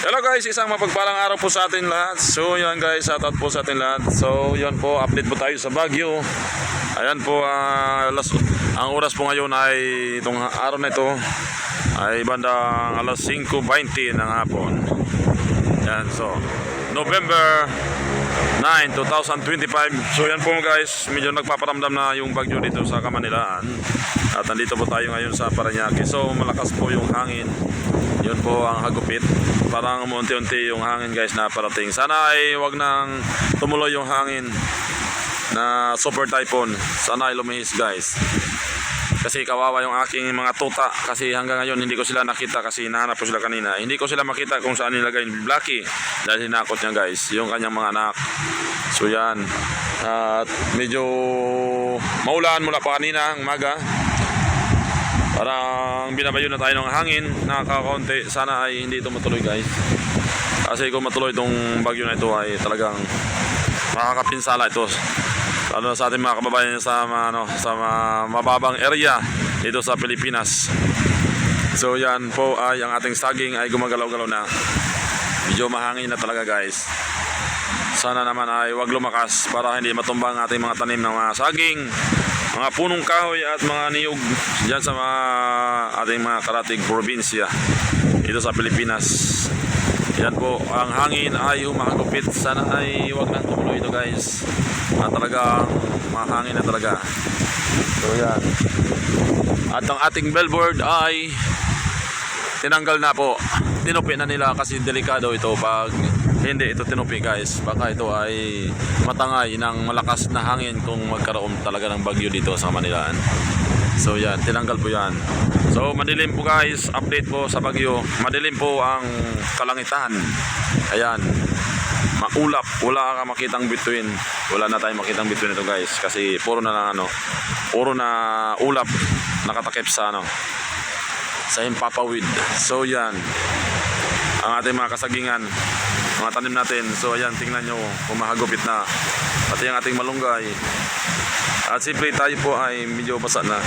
Hello guys, isang mapagpalang araw po sa atin lahat. So yan guys, shoutout po sa atin lahat. So yan po, update po tayo sa Baguio. Ayan po, ang oras po ngayon ay itong araw na ito ay bandang alas 5:20 ng hapon. Yan, so November 9, 2025. So yan po guys, medyo nagpaparamdam na yung bagyo dito sa Kamanilaan. At nandito po tayo ngayon sa Parañaque. So malakas po yung hangin. Yun po ang hagupit. Parang unti-unti yung hangin guys na parating. Sana ay wag nang tumuloy yung hangin na super typhoon. Sana ay lumihis guys. Kasi kawawa yung aking mga tuta. Kasi hanggang ngayon hindi ko sila nakita kasi hinahanap ko sila kanina. Hindi ko sila makita kung saan nilagay yung Blackie. Dahil hinakot niya guys, yung kanyang mga anak. So yan. At medyo maulan mula pa kanina ang umaga. Parang binabayo na tayo ng hangin na kakaunti. Sana ay hindi ito matuloy guys. Kasi kung matuloy itong bagyo na ito ay talagang makakapinsala ito. Lalo na sa ating mga kababayan sa mababang area dito sa Pilipinas. So yan po ay ang ating saging ay gumagalaw-galaw na. Medyo mahangin na talaga guys. Sana naman ay wag lumakas para hindi matumbang ating mga tanim ng mga saging, mga punong kahoy at mga niyog dyan sa mga ating mga karatig probinsya dito sa Pilipinas. Yan po, ang hangin ay humahagupit. Sana ay wag nang tumuloy ito guys. Talaga mahangin na talaga. So yan. At ang ating billboard ay tinanggal na po. Tinupi na nila kasi delikado ito pag hindi ito tinupi guys. Baka ito ay matangay ng malakas na hangin kung magkaroon talaga ng bagyo dito sa Manilaan. So yan, tinanggal po yan. So madilim po guys, update po sa bagyo. Madilim po ang kalangitan. Ayan, maulap, wala ka makitang bituin. Wala na tayong makitang bituin ito guys. Kasi puro na puro na ulap nakatakip sa sa himpapawid. So yan, ang ating mga kasagingan, mga tanim natin. So ayan, tingnan nyo, humahagupit na pati ang ating malunggay. At siyempre tayo po ay medyo basa na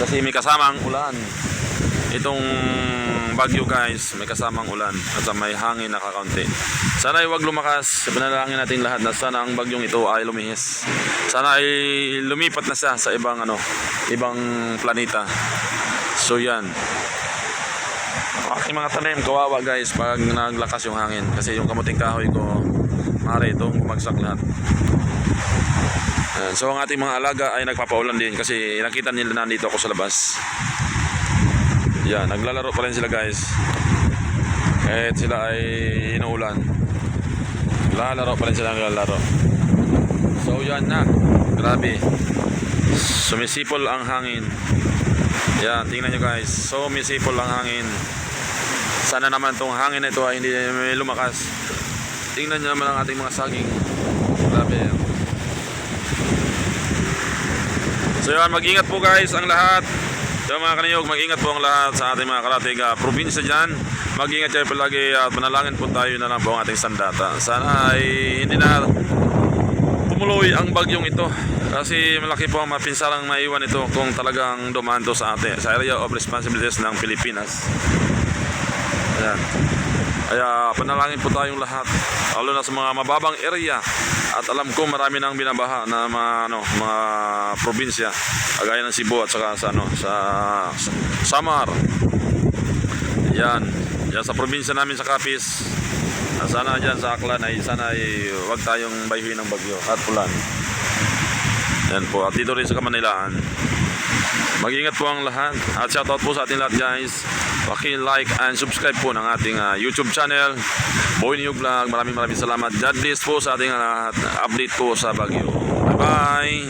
kasi may kasamang ulan. Itong bagyo guys, may kasamang ulan at may hangin na kakaunti. Sana ay wag lumakas. Panalangin natin lahat na sana ang bagyong ito ay lumihis. Sana ay lumipat na siya sa ibang ibang planeta. So yan, aking mga tanim kawawa guys pag naglakas yung hangin kasi yung kamuting kahoy ko maaari itong bumagsak lahat. So ang ating mga alaga ay nagpapaulan din kasi nakita nila nandito ako sa labas. Yan, naglalaro pa rin sila guys. Kahit sila ay inuulan, lalaro pa rin sila, naglalaro. So yan na, grabe, sumisipol ang hangin. Yan, tingnan nyo guys, sumisipol ang hangin. Sana naman itong hangin na ito ay hindi lumakas. Tingnan nyo naman ang ating mga saging. Grabe. So yan, mag-ingat po guys ang lahat. So mga kaniyog, mag-ingat po ang lahat sa ating mga karatig probinsya dyan. Mag-ingat kayo palagi at manalangin po tayo na lang po ang ating sandata. Sana ay hindi na tumuloy ang bagyong ito. Kasi malaki po ang mapinsalang maiwan ito kung talagang dumaan to sa atin, sa area of responsibilities ng Pilipinas. Ayan. Kaya panalangin po tayong lahat, lalo na sa mga mababang area. At alam ko marami nang binabaha na mga probinsya, kagaya ng Cebu at saka sa Samar. Yan, yan sa probinsya namin sa Capiz. Sana dyan sa Aklan ay sana ay wag tayong bayuhin ng bagyo at ulan. Yan po, at dito rin sa Kamanilaan. Mag-ingat po ang lahat. At shoutout po sa ating lahat guys. Paki-like and subscribe po ng ating YouTube channel, Boy New Vlog. Maraming salamat. God bless po sa ating update po sa Baguio. Bye bye.